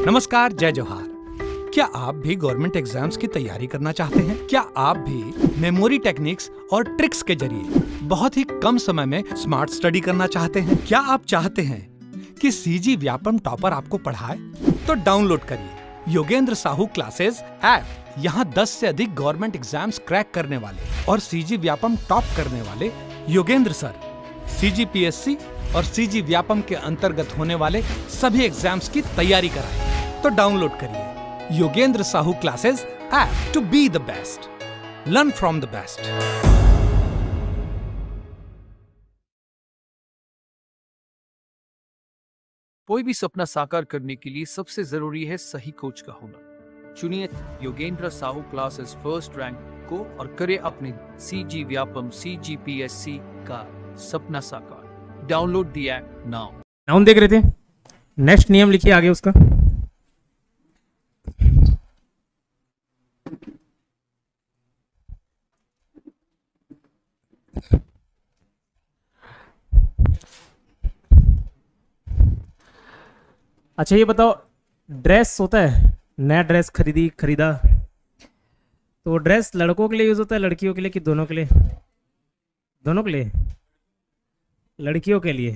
नमस्कार, जय जोहार। क्या आप भी गवर्नमेंट एग्जाम्स की तैयारी करना चाहते हैं? क्या आप भी मेमोरी टेक्निक्स और ट्रिक्स के जरिए बहुत ही कम समय में स्मार्ट स्टडी करना चाहते हैं? क्या आप चाहते हैं कि सीजी व्यापम टॉपर आपको पढ़ाए? तो डाउनलोड करिए योगेंद्र साहू क्लासेस ऐप। यहाँ 10 से अधिक गवर्नमेंट एग्जाम्स क्रैक करने वाले और सीजी व्यापम टॉप करने वाले योगेंद्र सर सीजीपीएससी और सीजी व्यापम के अंतर्गत होने वाले सभी एग्जाम्स की तैयारी कराएं। तो डाउनलोड करिए Yogendra Sahu classes app to be the best, learn from the best. कोई भी सपना साकार करने के लिए सबसे जरूरी है सही कोच का होना। चुनिए Yogendra Sahu classes first rank को और करे अपने सीजी व्यापम सीजीपीएससी का सपना साकार। Download the app now. Noun देख रहे थे, नेक्स्ट नियम लिखिए आगे उसका। अच्छा ये बताओ, ड्रेस होता है, नया ड्रेस खरीदा तो ड्रेस लड़कों के लिए यूज होता है, लड़कियों के लिए कि दोनों के लिए? दोनों के लिए। लड़कियों के लिए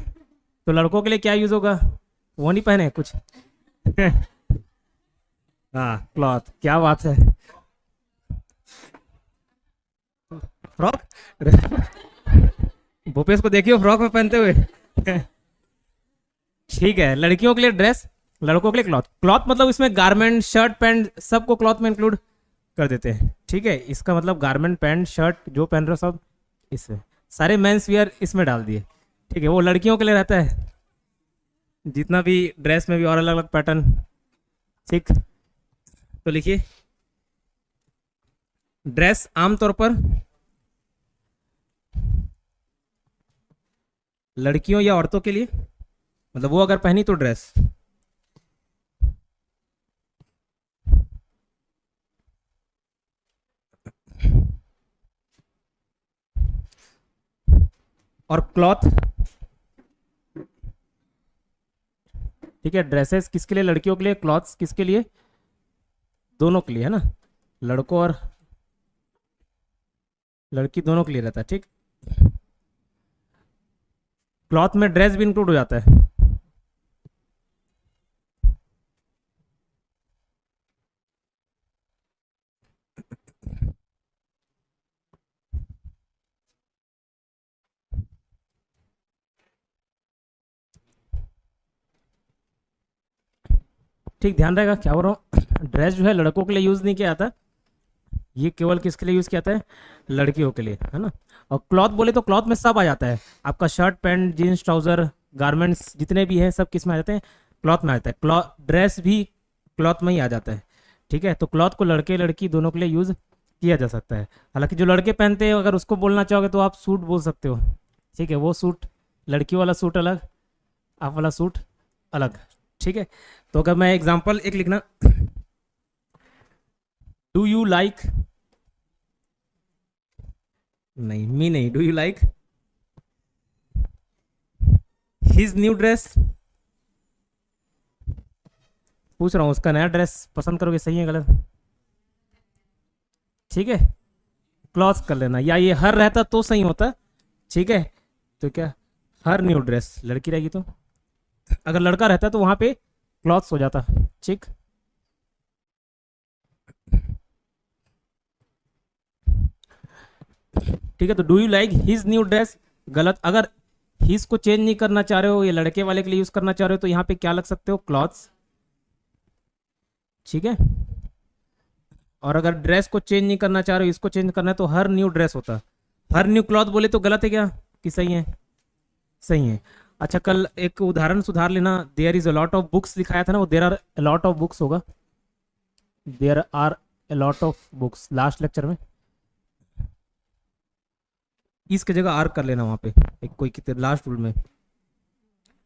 तो लड़कों के लिए क्या यूज होगा? वो नहीं पहने कुछ हाँ, क्लॉथ। क्या बात है, फ्रॉक भूपेश को देखियो फ्रॉक में पहनते हुए ठीक है, लड़कियों के लिए ड्रेस, लड़कों के लिए क्लॉथ। क्लॉथ मतलब इसमें गारमेंट, शर्ट, पैंट सबको क्लॉथ में इंक्लूड कर देते हैं। ठीक है, इसका मतलब गारमेंट, पैंट, शर्ट जो पहन रहे हो सब इसमें, सारे मेंस वियर इसमें डाल दिए। ठीक है, वो लड़कियों के लिए रहता है, जितना भी ड्रेस में भी और अलग अलग पैटर्न। ठीक, तो लिखिए ड्रेस आमतौर पर लड़कियों या औरतों के लिए, मतलब वो अगर पहनी तो ड्रेस। और क्लॉथ, ठीक है, ड्रेसेस किसके लिए? लड़कियों के लिए। क्लॉथ्स किसके लिए? दोनों के लिए, है ना, लड़कों और लड़की दोनों के लिए रहता है। ठीक, क्लॉथ में ड्रेस भी इंक्लूड हो जाता है। ठीक, ध्यान रहेगा क्या हो रहा हूँ। ड्रेस जो है लड़कों के लिए यूज नहीं किया जाता, ये केवल किसके लिए यूज किया जाता है? लड़कियों के लिए, है ना। और क्लॉथ बोले तो क्लॉथ में सब आ जाता है, आपका shirt, pant, jeans, trouser, garments जितने भी हैं सब किस में आ जाते हैं? क्लॉथ में आ जाता है। क्लॉथ, ड्रेस भी क्लॉथ में ही आ जाता है। ठीक है, तो क्लॉथ को लड़के लड़की दोनों के लिए यूज किया जा सकता है। हालांकि जो लड़के पहनते हैं अगर उसको बोलना चाहोगे तो आप सूट बोल सकते हो। ठीक है, वो सूट, लड़की वाला सूट अलग, आप वाला सूट अलग। ठीक है, तो अगर मैं एग्जांपल एक लिखना, डू यू लाइक, नहीं मी नहीं, do you like his new dress, पूछ रहा हूं उसका नया ड्रेस पसंद करोगे? सही है गलत? ठीक है, क्लॉथ कर लेना, या ये हर रहता तो सही होता। ठीक है, तो क्या हर न्यू ड्रेस लड़की रहेगी, तो अगर लड़का रहता तो वहां पे क्लॉथ्स हो जाता। ठीक, ठीक है, तो do you like his new dress गलत। अगर हिज को चेंज नहीं करना चाह रहे हो, ये लड़के वाले के लिए यूज करना चाह रहे हो, तो यहाँ पे क्या लग सकते हो? क्लॉथ्स। ठीक है, और अगर ड्रेस को चेंज नहीं करना चाह रहे हो, इसको चेंज करना है, तो हर न्यू ड्रेस होता। हर न्यू क्लॉथ बोले तो गलत है क्या कि सही है? सही है। अच्छा, कल एक उदाहरण सुधार लेना, there is a lot of books लिखाया था ना, वो there are a lot of books होगा, there are a lot of books last lecture में। इसकी जगह आर कर लेना वहां पे, एक कोई कितने लास्ट रूल में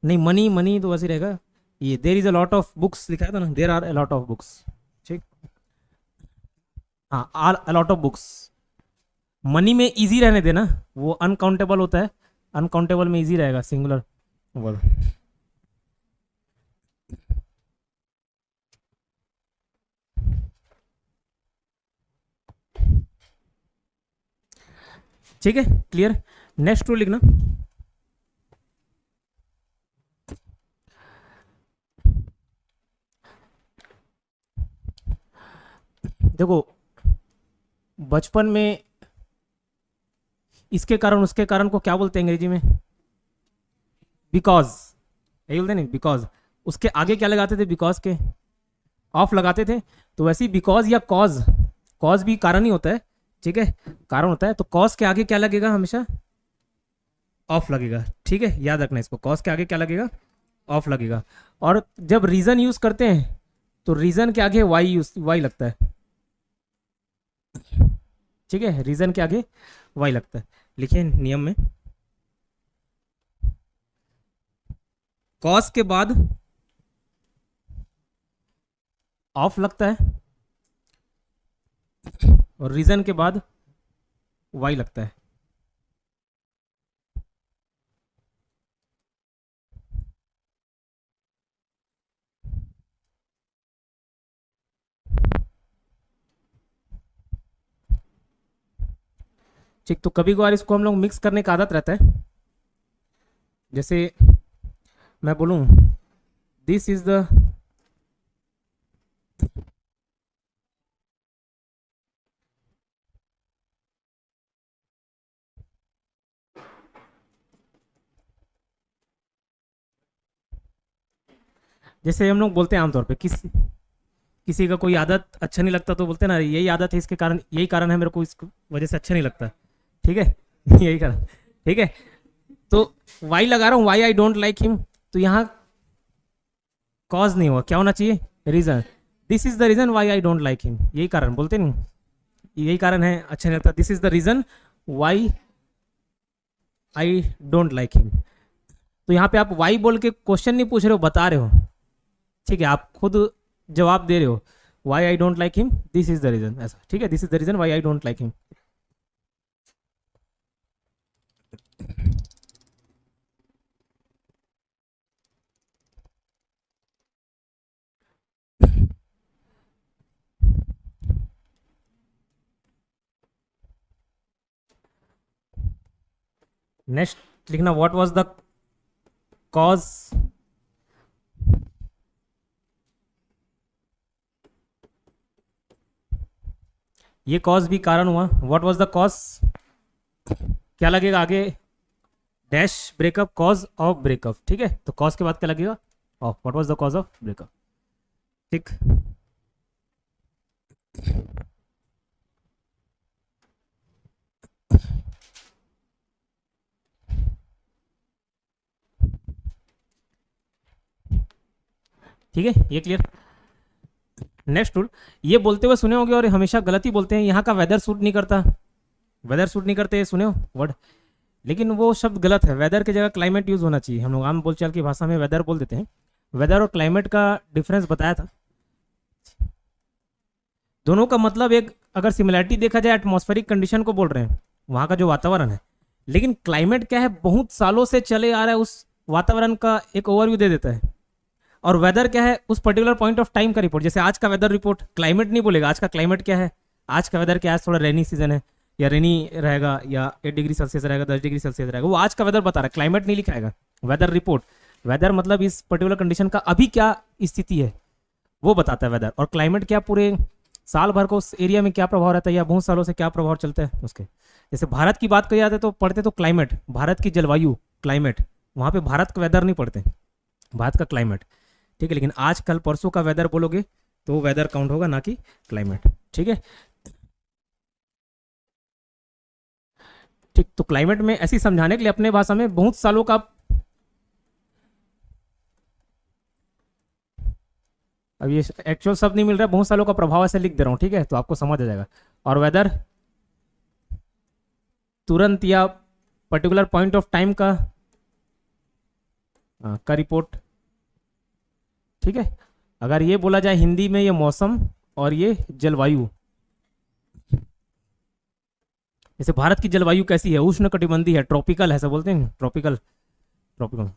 नहीं, मनी मनी तो वैसे रहेगा। ये there is a lot of books लिखाया था ना, there are a lot of books. ठीक, हाँ, are a lot of books. Money में इजी रहने देना, वो अनकाउंटेबल होता है, अनकाउंटेबल में इजी रहेगा, सिंगुलर वर्ड। ठीक है, क्लियर। नेक्स्ट रूल लिखना, देखो बचपन में इसके कारण उसके कारण को क्या बोलते हैं अंग्रेजी में? बिकॉज, यही बोलते नहीं, बिकॉज। उसके आगे क्या लगाते थे? बिकॉज के ऑफ लगाते थे। तो वैसे ही बिकॉज या कॉज, कॉज भी कारण ही होता है, ठीक है, कारण होता है। तो कॉज के आगे क्या लगेगा? हमेशा ऑफ लगेगा, ठीक है, याद रखना इसको। कॉज के आगे क्या लगेगा? ऑफ लगेगा। और जब रीजन यूज करते हैं तो रीजन के आगे वाई लगता है, ठीक है, रीजन के आगे वाई लगता है। लिखिए नियम में, कॉस के बाद ऑफ लगता है और रीजन के बाद वाई लगता है। ठीक, तो कभी कभार इसको हम लोग मिक्स करने का आदत रहता है। जैसे मैं बोलूं दिस इज द जैसे हम लोग बोलते हैं आमतौर पे, किसी का कोई आदत अच्छा नहीं लगता तो बोलते हैं ना, यही आदत है, इसके कारण, यही कारण है मेरे को इस वजह से अच्छा नहीं लगता, ठीक है यही कारण, ठीक है। तो वाई लगा रहा हूँ, why I don't like him, तो यहाँ कॉज नहीं हुआ, क्या होना चाहिए? Reason. This is the reason why I don't like him, यही कारण बोलते नहीं, यही कारण है अच्छा नहीं लगता, this is the reason why I don't like him. तो यहाँ पे आप वाई बोल के क्वेश्चन नहीं पूछ रहे हो, बता रहे हो, ठीक है, आप खुद जवाब दे रहे हो, why I don't like him, this is the reason, ऐसा, ठीक है, this is the reason why I don't like him. Next लिखना, व्हाट वाज द कॉज, ये कॉज भी कारण हुआ, व्हाट वाज द कॉज, क्या लगेगा आगे? Dash breakup, cause of breakup, ठीक है, तो कॉज के बाद क्या लगेगा? Of, what was the cause of breakup, ठीक। ठीक है, ये क्लियर। नेक्स्ट रूल, ये बोलते हुए सुने होंगे और हमेशा गलत ही बोलते हैं, यहाँ का वेदर सूट नहीं करता, वेदर सूट नहीं करते, सुने हो वर्ड, लेकिन वो शब्द गलत है, वेदर की जगह क्लाइमेट यूज होना चाहिए। हम लोग आम बोलचाल की भाषा में वेदर बोल देते हैं, वेदर और क्लाइमेट का डिफरेंस बताया था। दोनों का मतलब एक, अगर सिमिलैरिटी देखा जाए, एटमॉस्फेरिक कंडीशन को बोल रहे हैं, वहाँ का जो वातावरण है, लेकिन क्लाइमेट क्या है, बहुत सालों से चले आ रहा है, उस वातावरण का एक ओवरव्यू दे देता है। और वेदर क्या है, उस पर्टिकुलर पॉइंट ऑफ टाइम का रिपोर्ट, जैसे आज का वेदर रिपोर्ट, क्लाइमेट नहीं बोलेगा आज का क्लाइमेट क्या है, आज का वेदर क्या है, थोड़ा रेनी सीजन है, या रेनी रहेगा, या 8 डिग्री सेल्सियस रहेगा, 10 डिग्री सेल्सियस रहेगा, वो आज का वेदर बता रहा है, क्लाइमेट नहीं लिखाएगा, वेदर रिपोर्ट। वेदर मतलब इस पर्टिकुलर कंडीशन का अभी क्या स्थिति है वो बताता है वेदर, और क्लाइमेट क्या पूरे साल भर को उस एरिया में क्या प्रभाव रहता है, या बहुत सालों से क्या प्रभाव चलता है उसके। जैसे भारत की बात करी जाती है तो पढ़ते तो क्लाइमेट, भारत की जलवायु, क्लाइमेट, वहाँ पे भारत का वेदर नहीं पढ़ते, भारत का क्लाइमेट, ठीक है। लेकिन आज कल परसों का वेदर बोलोगे तो वेदर काउंट होगा, ना कि क्लाइमेट, ठीक है। ठीक, तो क्लाइमेट में ऐसी समझाने के लिए अपने भाषा में बहुत सालों का, अब ये एक्चुअल शब्द नहीं मिल रहा है, बहुत सालों का प्रभाव ऐसे लिख दे रहा हूँ, ठीक है, तो आपको समझ आ जाएगा। और वेदर तुरंत या पर्टिकुलर पॉइंट ऑफ टाइम का रिपोर्ट, ठीक है। अगर ये बोला जाए हिंदी में, ये मौसम और ये जलवायु, जैसे भारत की जलवायु कैसी है, उष्ण कटिबंधीय है, ट्रॉपिकल है, सब बोलते हैं ट्रॉपिकल, ट्रॉपिकल।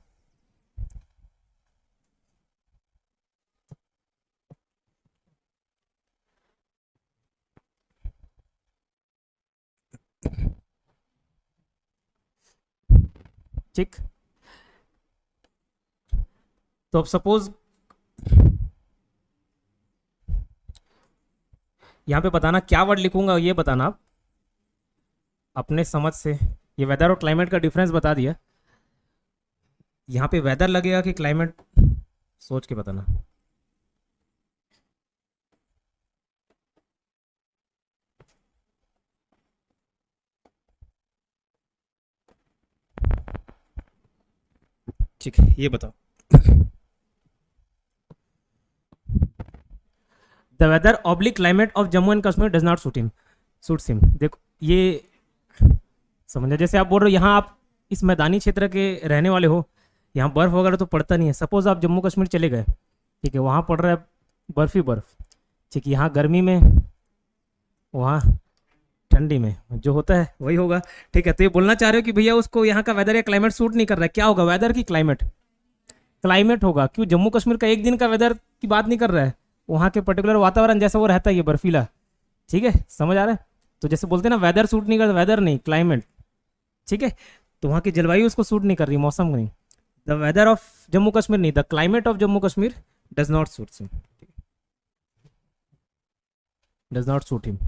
ठीक। तो अब सपोज यहाँ पे बताना क्या वर्ड लिखूंगा, ये बताना आप अपने समझ से। ये वेदर और क्लाइमेट का डिफरेंस बता दिया। यहाँ पे वेदर लगेगा कि क्लाइमेट, सोच के बताना। ठीक है, ये बताओ। The weather oblique climate of Jammu and Kashmir does not suits him. देखो ये समझो, जैसे आप बोल रहे हो यहाँ आप इस मैदानी क्षेत्र के रहने वाले हो, यहाँ बर्फ वगैरह तो पड़ता नहीं है। सपोज आप जम्मू कश्मीर चले गए, ठीक है, वहाँ पड़ रहा है बर्फ ही बर्फ, ठीक है, यहाँ गर्मी में, वहाँ ठंडी में, जो होता है वही होगा। ठीक है, तो ये बोलना चाह रहे हो कि भैया उसको यहाँ का वेदर या क्लाइमेट सूट नहीं कर रहा है, क्या होगा, वेदर की क्लाइमेट? क्लाइमेट होगा। क्यों? जम्मू कश्मीर का एक दिन का वेदर की बात नहीं कर रहा है, वहाँ के पर्टिकुलर वातावरण जैसा वो रहता है, ये बर्फीला। ठीक है, समझ आ रहा है? तो जैसे बोलते हैं ना वेदर सूट नहीं करता, वेदर नहीं, क्लाइमेट। ठीक है, तो वहाँ की जलवायु उसको सूट नहीं कर रही, मौसम नहीं। The weather of Jammu Kashmir नहीं, the climate of Jammu Kashmir does not suit him, does not suit him.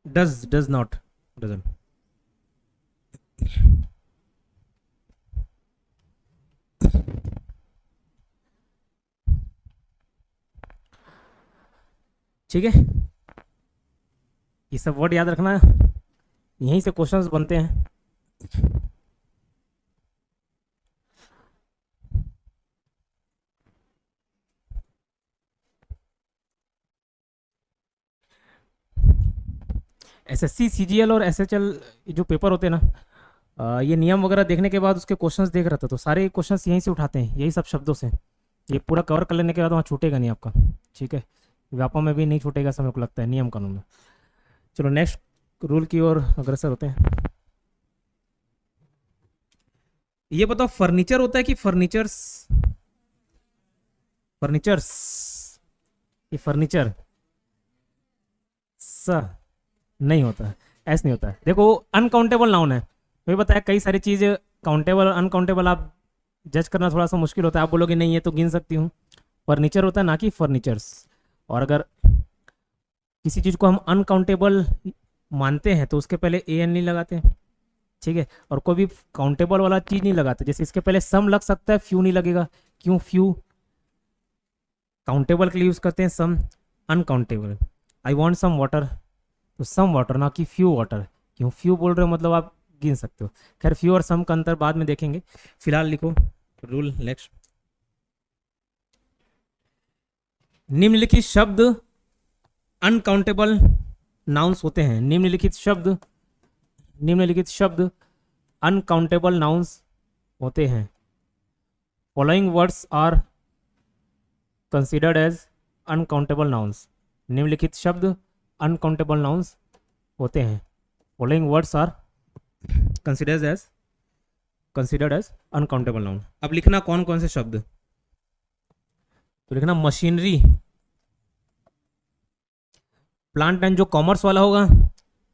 does not, doesn't। ठीक है, ये सब वर्ड याद रखना, यहीं से क्वेश्चंस बनते हैं। एसएससी सीजीएल और एसएचएल जो पेपर होते हैं ना, ये नियम वगैरह देखने के बाद उसके क्वेश्चंस देख रहा था, तो सारे क्वेश्चंस यहीं से उठाते हैं, यही सब शब्दों से। ये पूरा कवर कर लेने के बाद वहाँ छूटेगा नहीं आपका। ठीक है, व्यापम में भी नहीं छूटेगा, सब मेरे को लगता है, नियम कानून में। चलो नेक्स्ट रूल की ओर अग्रसर होते हैं। ये बताओ, फर्नीचर होता है कि फर्नीचर्स? फर्नीचर्स, ये फर्नीचर स नहीं होता है, ऐसे नहीं होता है। देखो अनकाउंटेबल नाउन है, वही बताया, कई सारी चीज़ें काउंटेबल अनकाउंटेबल आप जज करना थोड़ा सा मुश्किल होता है। आप बोलोगे नहीं ये तो गिन सकती हूँ, फर्नीचर होता है ना कि फर्नीचर्स। और अगर किसी चीज़ को हम अनकाउंटेबल मानते हैं तो उसके पहले ए एन नहीं लगाते हैं। ठीक है, और कोई भी काउंटेबल वाला चीज़ नहीं लगाते, जैसे इसके पहले सम लग सकता है, फ्यू नहीं लगेगा। क्यों? फ्यू काउंटेबल के लिए यूज़ करते हैं, some uncountable. I want some water, तो सम वाटर ना कि फ्यू वाटर। क्यों? फ्यू बोल रहे हो मतलब आप गिन सकते हो। खैर फ्यू और सम का अंतर बाद में देखेंगे, फिलहाल लिखो रूल नेक्स्ट। निम्नलिखित शब्द अनकाउंटेबल नाउन्स होते हैं। निम्नलिखित शब्द अनकाउंटेबल नाउन्स होते हैं। Following words are considered as uncountable nouns. निम्नलिखित शब्द अनकाउंटेबल नाउन्स होते हैं। Following words are considered as uncountable noun. अब लिखना कौन कौन से शब्द, तो लिखना मशीनरी, प्लांट एंड, जो कॉमर्स वाला होगा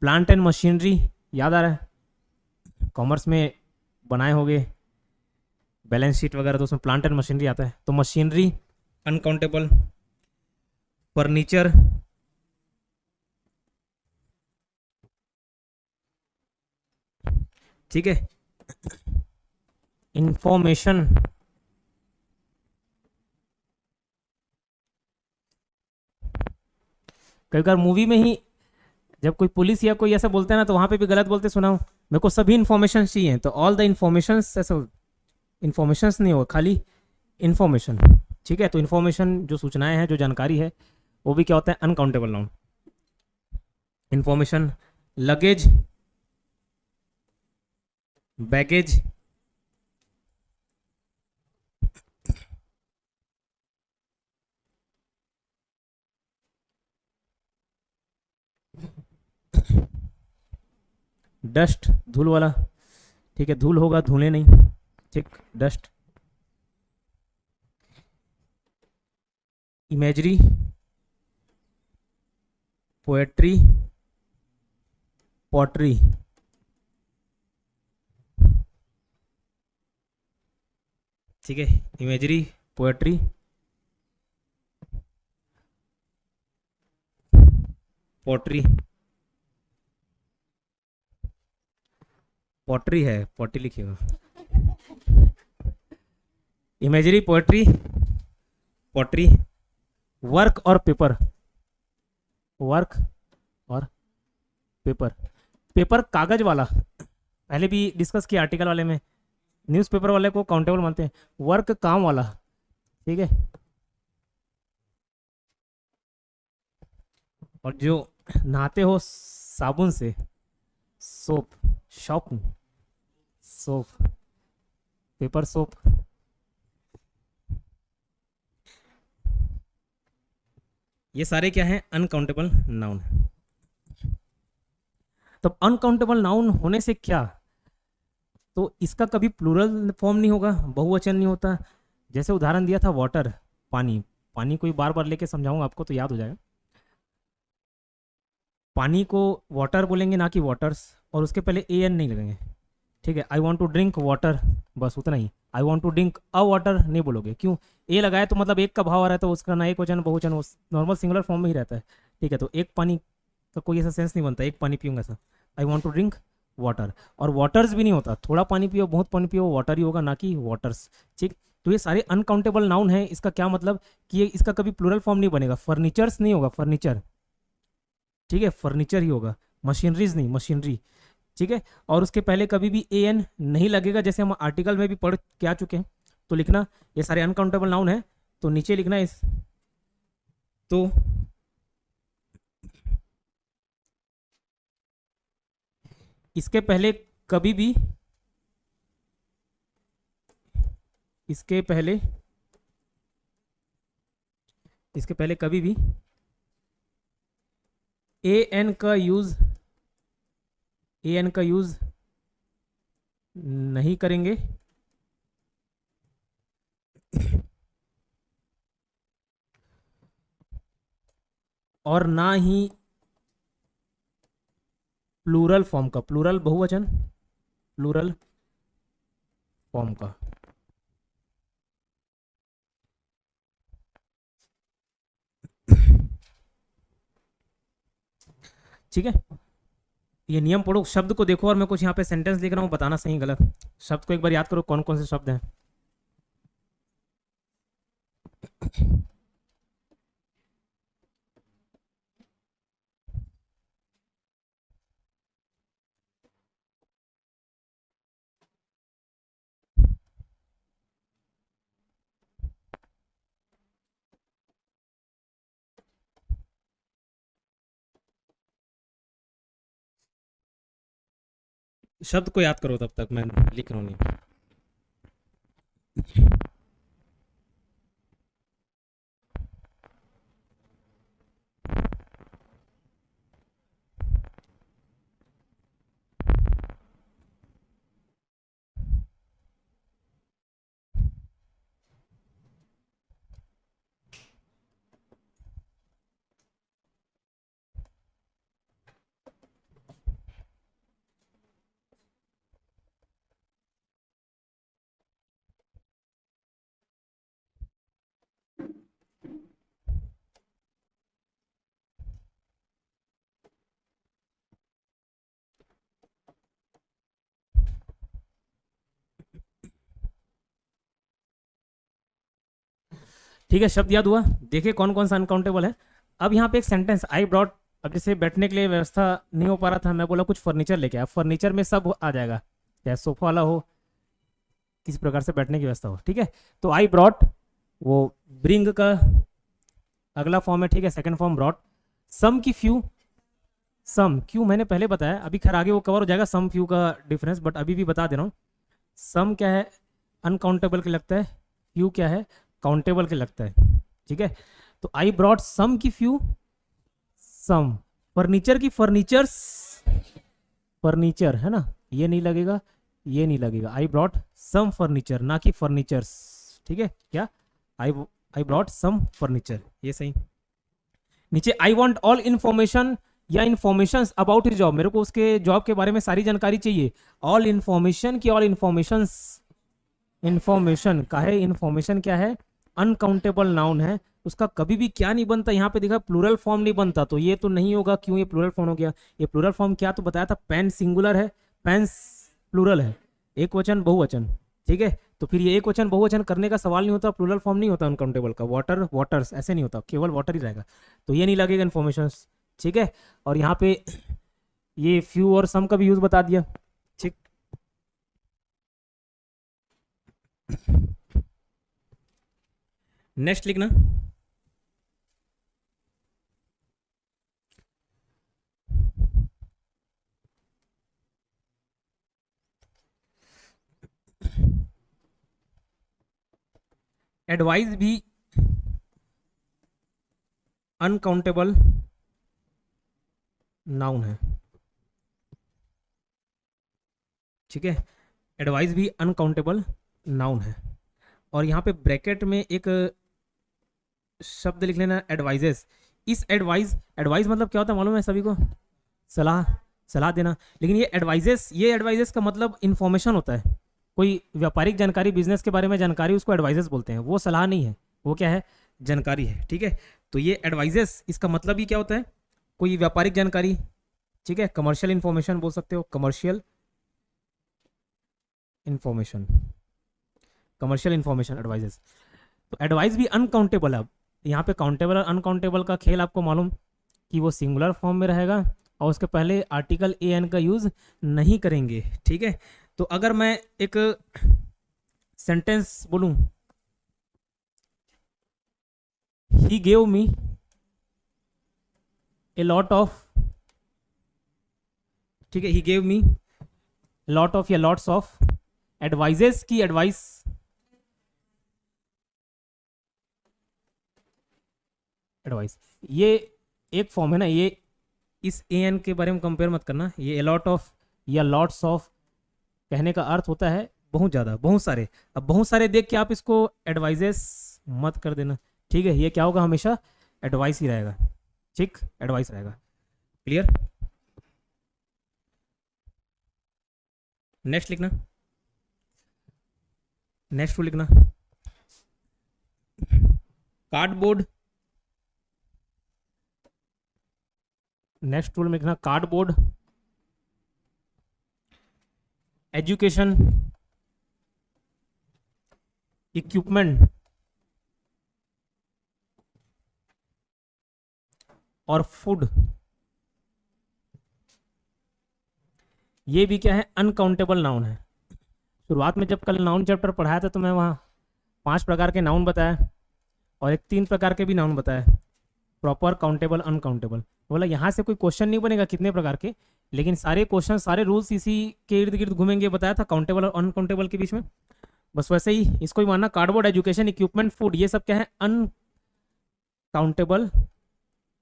प्लांट एंड मशीनरी, याद आ रहा है, कॉमर्स में बनाए होगे बैलेंस शीट वगैरह, तो उसमें प्लांट एंड मशीनरी आता है, तो मशीनरी अनकाउंटेबल। फर्नीचर, ठीक है। इंफॉर्मेशन, कई बार मूवी में ही जब कोई पुलिस या कोई ऐसा बोलता है ना, तो वहां पे भी गलत बोलते सुना हूं, मेरे को सभी इन्फॉर्मेशन चाहिए, तो ऑल द इन्फॉर्मेशन, ऐसा इन्फॉर्मेशन नहीं होगा, खाली इन्फॉर्मेशन। ठीक है, तो इन्फॉर्मेशन जो सूचनाएं हैं, जो जानकारी है, वो भी क्या होता है, uncountable noun. Information, luggage, baggage, dust, धूल वाला, ठीक है, धूल होगा, धूले नहीं, ठीक, डस्ट। इमेजरी, पोएट्री, पॉटरी, ठीक है, इमेजरी, पोएट्री, पॉटरी, पॉटरी है, पॉटरी लिखिएगा, इमेजरी, पोएट्री, पॉटरी, वर्क और पेपर, वर्क और पेपर। पेपर कागज वाला, पहले भी डिस्कस किया आर्टिकल वाले में, न्यूज़पेपर वाले को काउंटेबल मानते हैं। वर्क काम वाला, ठीक है, और जो नहाते हो साबुन से, soap, shop, soap, paper soap. ये सारे क्या हैं? Uncountable noun. तो अनकाउंटेबल नाउन होने से क्या, तो इसका कभी प्लूरल फॉर्म नहीं होगा, बहुवचन नहीं होता। जैसे उदाहरण दिया था वाटर, पानी, पानी कोई बार बार लेके समझाऊंगा आपको तो याद हो जाएगा। पानी को वाटर बोलेंगे ना कि वाटर्स, और उसके पहले ए एन नहीं लगेंगे, ठीक है। I want to drink water, बस उतना ही। I want to drink a water नहीं बोलोगे, क्यों? ए लगाए तो मतलब एक का भाव आ रहा है, तो उसका ना एक वचन बहुवचन नॉर्मल सिंगुलर फॉर्म में ही रहता है, ठीक है। तो एक पानी का कोई ऐसा सेंस नहीं बनता, एक पानी पीऊंगा ऐसा। I want to drink water, और वाटर्स भी नहीं होता, थोड़ा पानी पियो, बहुत पानी पियो, वाटर ही होगा, ना कि वाटर्स, ठीक। तो ये सारे अनकाउंटेबल नाउन है। इसका क्या मतलब कि ये इसका कभी प्लूरल फॉर्म नहीं बनेगा। फर्नीचर्स नहीं होगा, फर्नीचर, ठीक है, फर्नीचर ही होगा, मशीनरीज नहीं, मशीनरी, ठीक है। और उसके पहले कभी भी ए एन नहीं लगेगा, जैसे हम आर्टिकल में भी पढ़ के आ चुके हैं। तो लिखना ये सारे अनकाउंटेबल नाउन है, तो नीचे लिखना इस, तो इसके पहले कभी भी, इसके पहले कभी भी ए एन का यूज नहीं करेंगे, और ना ही प्लूरल फॉर्म का, प्लूरल बहुवचन, प्लूरल फॉर्म का, ठीक है। ये नियम पढ़ो, शब्द को देखो, और मैं कुछ यहाँ पे सेंटेंस लिख रहा हूँ, बताना सही गलत। शब्द को एक बार याद करो, कौन कौन से शब्द हैं। शब्द को याद करो, तब तक मैं लिख रहा हूँ नहीं। ठीक है, शब्द याद हुआ। देखिए कौन कौन सा अनकाउंटेबल है। अब यहाँ पे एक सेंटेंस, आई ब्रॉट, अब जैसे बैठने के लिए व्यवस्था नहीं हो पा रहा था, मैं बोला कुछ फर्नीचर लेके आया। फर्नीचर में सब आ जाएगा, चाहे सोफा वाला हो, किसी प्रकार से बैठने की व्यवस्था हो, ठीक है। तो आई ब्रॉट, वो ब्रिंग का अगला फॉर्म है, ठीक है, सेकंड फॉर्म ब्रॉट। सम की फ्यू, सम क्यों मैंने पहले बताया, अभी खैर आगे वो कवर हो जाएगा सम फ्यू का डिफरेंस, बट अभी भी बता दे रहा हूँ। सम क्या है? अनकाउंटेबल के लगता है। फ्यू क्या है? काउंटेबल के लगता है, ठीक है। तो आई ब्रॉट सम की फ्यू, सम। फर्नीचर की फर्नीचर्स, फर्नीचर है ना, ये नहीं लगेगा, ये नहीं लगेगा। आई ब्रॉट सम फर्नीचर, ना कि फर्नीचर्स, ठीक है क्या, आई ब्रॉट सम फर्नीचर, ये सही। नीचे आई वॉन्ट ऑल इन्फॉर्मेशन या इन्फॉर्मेशन अबाउट हिज जॉब, मेरे को उसके जॉब के बारे में सारी जानकारी चाहिए। ऑल इन्फॉर्मेशन की ऑल इन्फॉर्मेशन, इन्फॉर्मेशन का है, इन्फॉर्मेशन क्या है, अनकाउंटेबल नाउन है, उसका कभी भी क्या नहीं बनता, यहाँ पे देखा प्लूरल फॉर्म नहीं बनता, तो ये तो नहीं होगा। क्यों ये प्लूरल फॉर्म हो गया? ये प्लूरल फॉर्म क्या तो बताया था, पेन सिंगुलर है, पेन्स प्लूरल है, एक वचन बहुवचन, ठीक है। तो फिर ये एक वचन बहुवचन करने का सवाल नहीं होता, प्लूरल फॉर्म नहीं होता अनकाउंटेबल का। वाटर वाटर्स ऐसे नहीं होता, केवल वाटर ही रहेगा, तो ये नहीं लगेगा इन्फॉर्मेशन, ठीक है। और यहाँ पे ये फ्यू और सम का भी यूज बता दिया, ठीक। नेक्स्ट लिखना, एडवाइस भी अनकाउंटेबल नाउन है, ठीक है। एडवाइस भी अनकाउंटेबल नाउन है। और यहाँ पे ब्रैकेट में एक शब्द लिख लेना, एडवाइजेस। इस एडवाइस, एडवाइस मतलब क्या होता है मालूम है सभी को? सलाह, सलाह देना। लेकिन ये एडवाइजेस का मतलब इंफॉर्मेशन होता है, कोई व्यापारिक जानकारी, बिजनेस के बारे में जानकारी, उसको एडवाइजेस बोलते हैं। वो सलाह नहीं है, वो क्या है, जानकारी है, ठीक है। तो ये एडवाइजेस, इसका मतलब ही क्या होता है, कोई व्यापारिक जानकारी, ठीक है। कमर्शियल इंफॉर्मेशन बोल सकते हो, commercial information, commercial information advises. तो एडवाइस भी अनकाउंटेबल है। अब यहाँ पे काउंटेबल और अनकाउंटेबल का खेल आपको मालूम कि वो सिंगुलर फॉर्म में रहेगा और उसके पहले आर्टिकल ए एन का यूज नहीं करेंगे, ठीक है। तो अगर मैं एक सेंटेंस बोलूं, he gave me A lot of, ठीक है, he gave me lot of या लॉट्स ऑफ एडवाइजेस की एडवाइस, एडवाइस ये एक फॉर्म है ना, ये इस ए एन के बारे में कंपेयर मत करना। ये ए लॉट ऑफ या लॉट्स ऑफ कहने का अर्थ होता है बहुत ज़्यादा, बहुत सारे। अब बहुत सारे देख के आप इसको एडवाइजेस मत कर देना, ठीक है। ये क्या होगा, हमेशा एडवाइस ही रहेगा, ठीक, एडवाइस रहेगा। क्लियर? नेक्स्ट लिखना, नेक्स्ट टू लिखना, कार्डबोर्ड। नेक्स्ट टूल में लिखना कार्डबोर्ड, एजुकेशन, इक्विपमेंट और फूड। ये भी क्या है, अनकाउंटेबल नाउन है। शुरुआत में जब कल नाउन चैप्टर पढ़ाया था तो मैं वहाँ 5 प्रकार के नाउन बताया और एक 3 प्रकार के भी नाउन बताया, प्रॉपर, काउंटेबल, अनकाउंटेबल। बोला यहाँ से कोई क्वेश्चन नहीं बनेगा कितने प्रकार के, लेकिन सारे क्वेश्चन, सारे रूल्स इसी के इर्द गिर्द घूमेंगे, बताया था काउंटेबल और अनकाउंटेबल के बीच में। बस वैसे ही इसको ही मानना, कार्डबोर्ड, एजुकेशन, इक्विपमेंट, फूड, ये सब क्या है, अनकाउंटेबल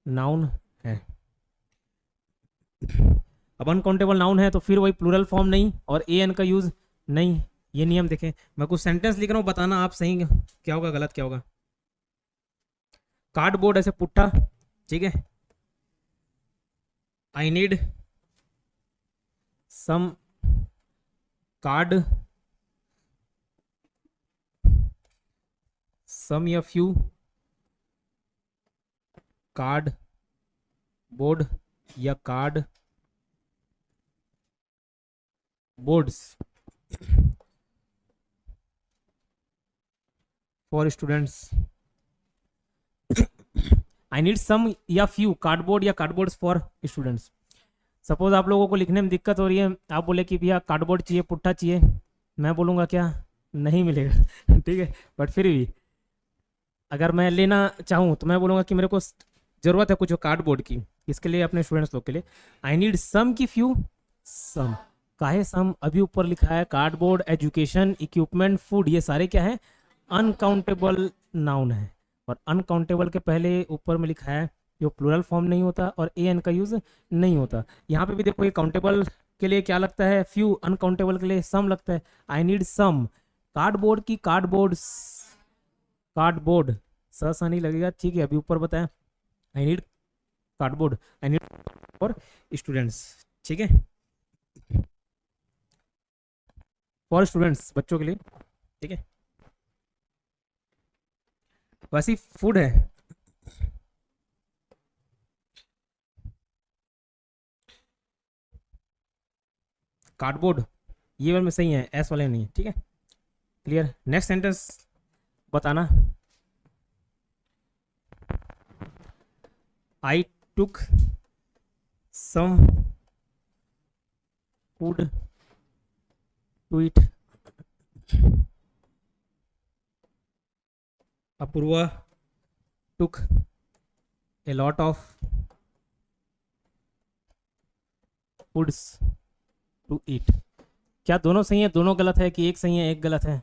नाउन है। अब अनकाउंटेबल नाउन है तो फिर वही प्लूरल फॉर्म नहीं और ए एन का यूज नहीं। ये नियम देखें, मैं कुछ सेंटेंस लिख रहा हूँ, बताना आप सही क्या होगा, गलत क्या होगा। कार्डबोर्ड ऐसे पुट्ठा, ठीक है। I need some card, some या फ्यू कार्ड बोर्ड या cardboards for students. I need some या फ्यू कार्डबोर्ड या कार्डबोर्ड्स फॉर स्टूडेंट्स। सपोज आप लोगों को लिखने में दिक्कत हो रही है, आप बोले कि भैया कार्डबोर्ड चाहिए, पुट्ठा चाहिए, मैं बोलूँगा क्या, नहीं मिलेगा ठीक है। बट फिर भी अगर मैं लेना चाहूँ तो मैं बोलूँगा कि मेरे को ज़रूरत है कुछ कार्डबोर्ड की, इसके लिए अपने स्टूडेंट्स लोग के लिए। आई नीड सम की फ्यू, सम काहे सम, अभी ऊपर लिखा है कार्डबोर्ड, एजुकेशन, इक्विपमेंट, फूड, ये सारे क्या है, अनकाउंटेबल नाउन है। और अनकाउंटेबल के पहले ऊपर में लिखा है जो प्लूरल फॉर्म नहीं होता और ए एन का यूज नहीं होता। यहाँ पे भी देखो ये काउंटेबल के लिए क्या लगता है, फ्यू, अनकाउंटेबल के लिए सम लगता है। आई नीड सम, कार्डबोर्ड की कार्डबोर्ड, कार्डबोर्ड सा नहीं लगेगा, ठीक है, अभी ऊपर बताया। I need cardboard, I need for students, ठीक है, फॉर स्टूडेंट्स, बच्चों के लिए, ठीक है। वैसे फूड है, कार्डबोर्ड ये वाले में सही है, एस वाले नहीं है, ठीक है, क्लियर। नेक्स्ट सेंटेंस बताना। I took some food to eat, Apurva took a lot of foods to eat. क्या दोनों सही है, दोनों गलत है, कि एक सही है एक गलत है?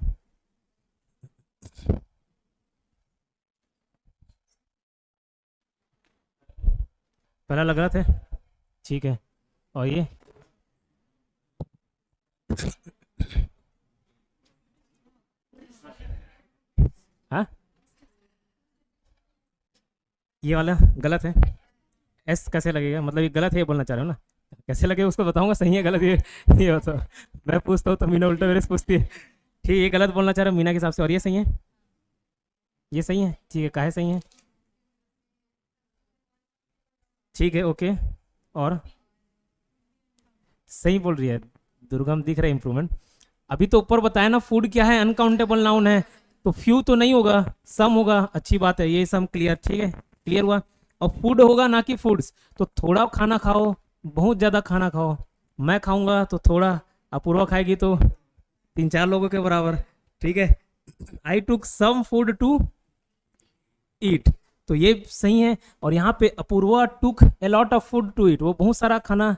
पहला लग रहा था, ठीक है, और ये हाँ, ये वाला गलत है। एस कैसे लगेगा, मतलब ये गलत है, ये बोलना चाह रहे हो ना? कैसे लगे उसको बताऊंगा, सही है गलत, ये होता, मैं पूछता हूँ तो मीना उल्टा मेरे से पूछती है, ठीक, ये गलत बोलना चाह रहा हूँ मीना के हिसाब से, और ये सही है, ये सही है, ठीक है, काहे सही है, ठीक है, ओके, और सही बोल रही है दुर्गम, दिख रहा है इंप्रूवमेंट। अभी तो ऊपर बताया ना, फूड क्या है, अनकाउंटेबल नाउन है, तो फ्यू तो नहीं होगा, सम होगा, अच्छी बात है, ये सम क्लियर, ठीक है, क्लियर हुआ। और फूड होगा ना कि फूड्स, तो थोड़ा खाना खाओ, बहुत ज़्यादा खाना खाओ, मैं खाऊंगा तो थोड़ा, अपूर्वा खाएगी तो 3-4 लोगों के बराबर, ठीक है। आई took some food to eat, तो ये सही है। और यहाँ पे Apurva took a lot of food to eat, वो बहुत सारा खाना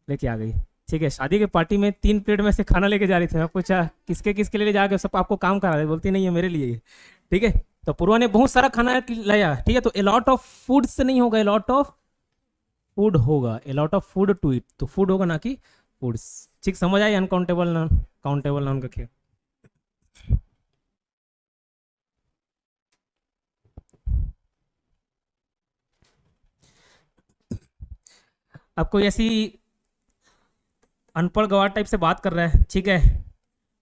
लेके आ गई, ठीक है। शादी के पार्टी में 3 प्लेट में से खाना लेके जा रही थी, मैं पूछा किसके किसके लिए ले जाके, सब आपको काम करा रहे, बोलती नहीं है मेरे लिए, ठीक है। तो पूर्वा ने बहुत सारा खाना लाया, ठीक है, तो ए लॉट ऑफ फूड से नहीं होगा, ए लॉट ऑफ फूड होगा, a lot of food to eat, तो फूड होगा ना कि फूड्स, ठीक, समझ आई अनकाउंटेबल नाउन, काउंटेबल नाउन का खेल। अब कोई ऐसी अनपढ़ गवार टाइप से बात कर रहा है, ठीक है,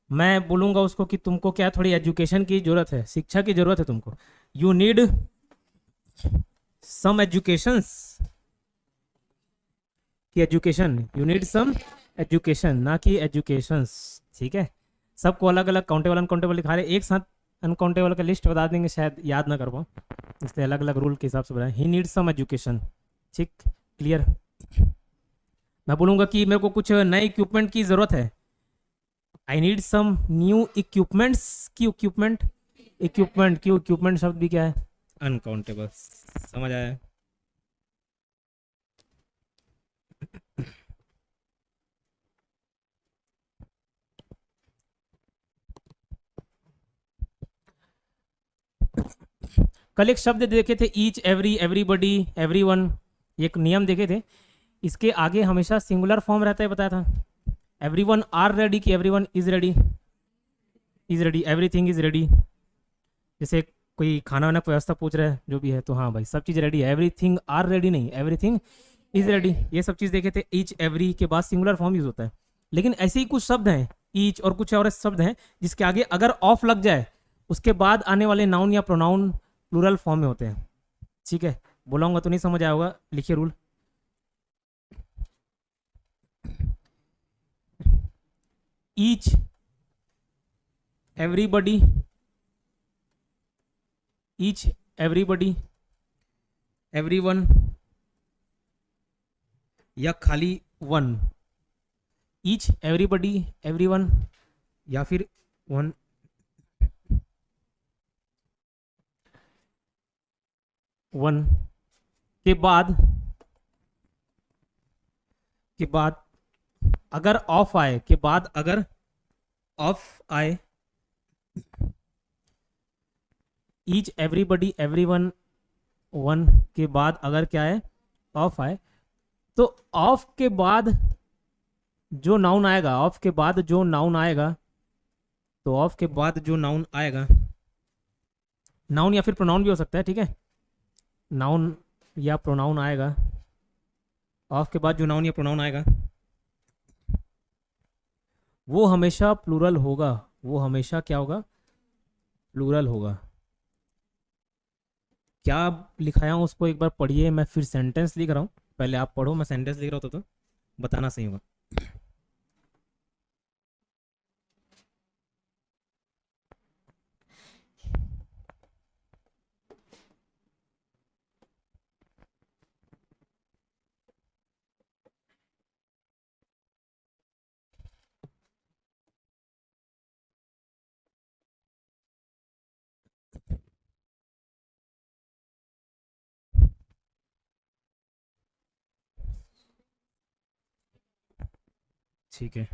मैं बोलूंगा उसको कि तुमको क्या थोड़ी एजुकेशन की जरूरत है, शिक्षा की जरूरत है तुमको, यू नीड सम एजुकेशन, कि education, you need some education, ना कि एजुकेशंस, ठीक है। सबको अलग अलग काउंटेबल अनकाउंटेबल लिखा रहे, एक साथ अनकाउंटेबल का लिस्ट बता देंगे, शायद याद ना कर पाऊँ, इसलिए अलग अलग रूल के हिसाब से बताएं। ही नीड सम एजुकेशन, ठीक, क्लियर। मैं बोलूँगा कि मेरे को कुछ नए इक्विपमेंट की ज़रूरत है, I need some new equipments, की इक्विपमेंट, इक्विपमेंट, क्यों इक्विपमेंट शब्द भी क्या है, अनकाउंटेबल, समझ आया। कल एक शब्द देखे थे, ईच, एवरी, एवरीबडी, एवरीवन, एक नियम देखे थे, इसके आगे हमेशा सिंगुलर फॉर्म रहता है, बताया था। एवरीवन आर रेडी कि everyone is ready, is ready, everything is ready, जैसे कोई खाना वाना की व्यवस्था पूछ रहा है जो भी है, तो हाँ भाई सब चीज़ रेडी है, एवरीथिंग आर रेडी नहीं, एवरीथिंग इज रेडी, ये सब चीज़ देखे थे। ईच, एवरी के बाद सिंगुलर फॉर्म यूज होता है, लेकिन ऐसे ही कुछ शब्द हैं, ईच और कुछ और शब्द हैं जिसके आगे अगर ऑफ लग जाए, उसके बाद आने वाले नाउन या प्रोनाउन प्लूरल फॉर्म में होते हैं, ठीक है। बोलाऊंगा तो नहीं समझ आया होगा, लिखिए rule. Each, everybody, each, everybody, everyone, या खाली वन, ईच, एवरीबडी, एवरीवन, या फिर वन, वन के बाद अगर ऑफ आए, के बाद अगर ऑफ आए, ईच, एवरीबडी, एवरीवन, वन के बाद अगर क्या है, ऑफ आए, तो ऑफ के बाद जो नाउन आएगा, ऑफ के बाद जो नाउन आएगा, तो ऑफ के बाद जो नाउन आएगा, नाउन या फिर प्रोनाउन भी हो सकता है, ठीक है, नाउन या प्रोनाउन आएगा, ऑफ के बाद जो नाउन या प्रोनाउन आएगा वो हमेशा प्लूरल होगा। वो हमेशा क्या होगा? प्लूरल होगा। क्या लिखाया हूँ उसको एक बार पढ़िए। मैं फिर सेंटेंस लिख रहा हूँ, पहले आप पढ़ो, मैं सेंटेंस लिख रहा हूँ तो बताना सही होगा। ठीक है,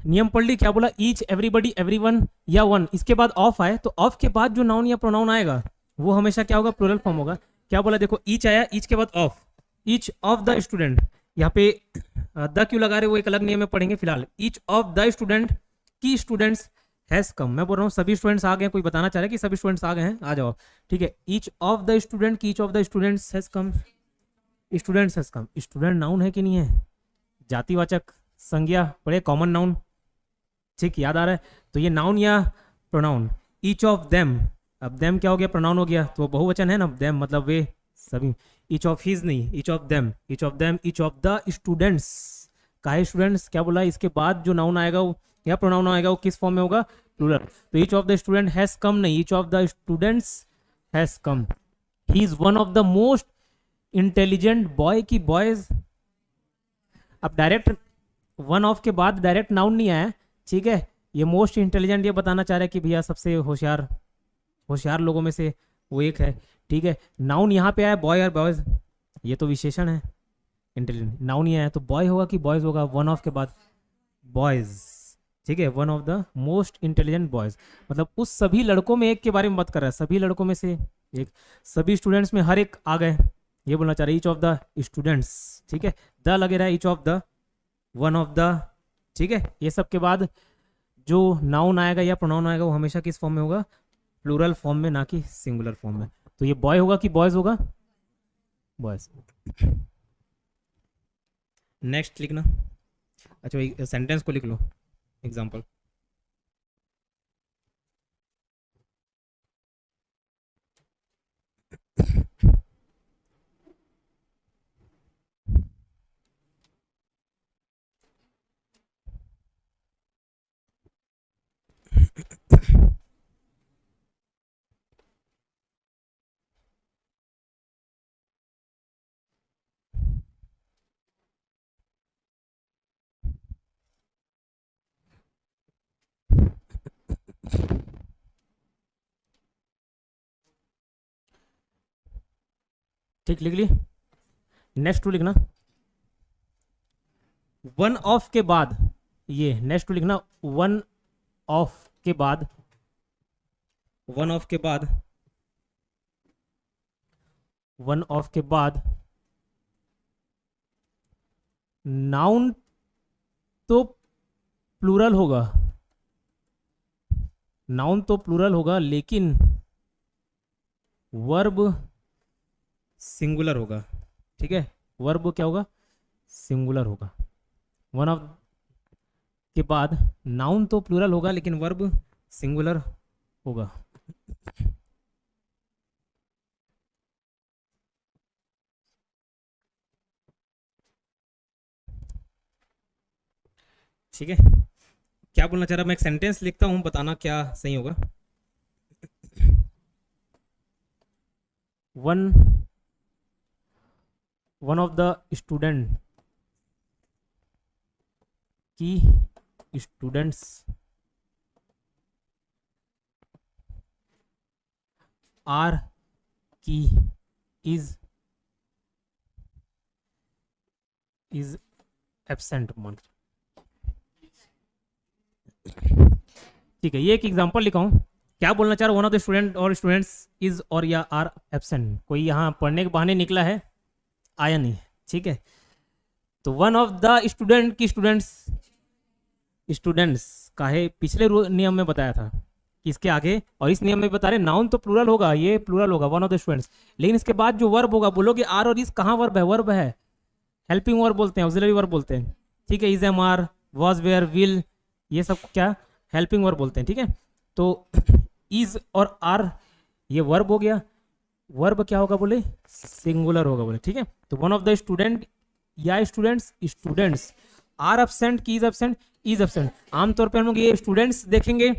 नियम पढ़ ली। क्या बोला? ईच, एवरीबडी, एवरीवन या वन, इसके बाद ऑफ आए तो ऑफ के बाद जो नाउन या प्रोनाउन आएगा वो हमेशा क्या होगा? प्लूरल फॉर्म होगा। क्या बोला? देखो, ईच आया, ईच के बाद of, each of the student. यहाँ पे द क्यों लगा रहे वो एक अलग नियम में पढ़ेंगे। फिलहाल ईच ऑफ द स्टूडेंट की स्टूडेंट्स हैज कम। मैं बोल रहा हूँ सभी स्टूडेंट्स आ गए। कोई बताना चाह रहा है कि सभी स्टूडेंट्स आ गए हैं? आ जाओ, ठीक है। ईच ऑफ द स्टूडेंट की, each of the students has come. Students has come, student noun है कि नहीं है? जातिवाचक संज्ञा पढ़े, कॉमन नाउन, ठीक, याद आ रहा है? तो ये नाउन या प्रोनाउन। ईच ऑफ देम, अब देम क्या हो गया? प्रोनाउन हो गया, तो बहुवचन है ना, देम मतलब वे सभी। ईच ऑफ हिज नहीं, each of them, each of them, each of the students. काहे स्टूडेंट्स? क्या बोला? इसके बाद जो नाउन आएगा वो या प्रोनाउन आएगा वो किस फॉर्म में होगा? प्लूरल। तो each of the student has come नहीं, each of the students has come. He is one of the most intelligent boy की बॉयज। अब डायरेक्ट वन ऑफ के बाद डायरेक्ट नाउन नहीं आया, ठीक है। ये मोस्ट इंटेलिजेंट ये बताना चाह रहा है कि भैया सबसे होशियार, होशियार लोगों में से वो एक है, ठीक है। नाउन यहाँ पे आया बॉय और बॉयज, ये तो विशेषण है। इंटेलिजेंट नाउन ही आया तो बॉय होगा कि बॉयज होगा? वन ऑफ के बाद बॉयज, ठीक है। One of the most intelligent boys मतलब उस सभी लड़कों में एक के बारे में बात कर रहा है, सभी लड़कों में से एक। सभी स्टूडेंट्स में हर एक आ गए, ये बोलना चाह रहे ईच ऑफ द स्टूडेंट्स, ठीक है। द लगे रहा है, each of the, one of the, ठीक है। ये सब के बाद जो नाउन आएगा या प्रोनाउन आएगा वो हमेशा किस फॉर्म में होगा? प्लूरल फॉर्म में, ना कि सिंगुलर फॉर्म में। तो ये बॉय होगा कि बॉयज होगा? बॉयज। नेक्स्ट लिखना। अच्छा, सेंटेंस को लिख लो, एग्जाम्पल। ठीक, लिख ली। नेक्स्ट टू लिखना। वन ऑफ के बाद, ये नेक्स्ट टू लिखना। वन ऑफ के बाद, वन ऑफ के बाद, वन ऑफ के बाद नाउन तो प्लूरल होगा, नाउन तो प्लूरल होगा, लेकिन वर्ब सिंगुलर होगा, ठीक है। वर्ब क्या होगा? सिंगुलर होगा। वन ऑफ के बाद नाउन तो प्लूरल होगा लेकिन वर्ब सिंगुलर होगा। ठीक है, क्या बोलना चाह रहा? मैं एक सेंटेंस लिखता हूं, बताना क्या सही होगा। One, one of the student की स्टूडेंट्स आर की इज एब्सेंट मान, ठीक है। ये एक एग्जांपल लिखा हूं, क्या बोलना चाह रहा हूं, वन ऑफ द स्टूडेंट और स्टूडेंट्स इज और या आर एब्सेंट, कोई यहाँ पढ़ने के बहाने निकला है, आया नहीं, ठीक है। तो वन ऑफ द स्टूडेंट की स्टूडेंट्स का है, पिछले नियम में बताया था कि इसके आगे, और इस नियम में बता रहे नाउन तो प्लूरल होगा, ये प्लूरल होगा वन ऑफ द स्टूडेंट्स, लेकिन इसके बाद जो वर्ब होगा, बोलोगे आर और इस, कहाँ वर्ब है, वर्ब है, हेल्पिंग वर्ब बोलते हैं, ऑक्सिलरी वर्ब बोलते हैं, ठीक है। Is, am, are, was, were, will, ये सब क्या हेल्पिंग वर्ब बोलते हैं, ठीक है। तो इज और आर ये वर्ब हो गया, वर्ब क्या होगा बोले, सिंगुलर होगा बोले, ठीक है। तो वन ऑफ द स्टूडेंट या स्टूडेंट्स आर एब्सेंट की इज एब्सेंट। आमतौर पे हम लोग ये स्टूडेंट्स देखेंगे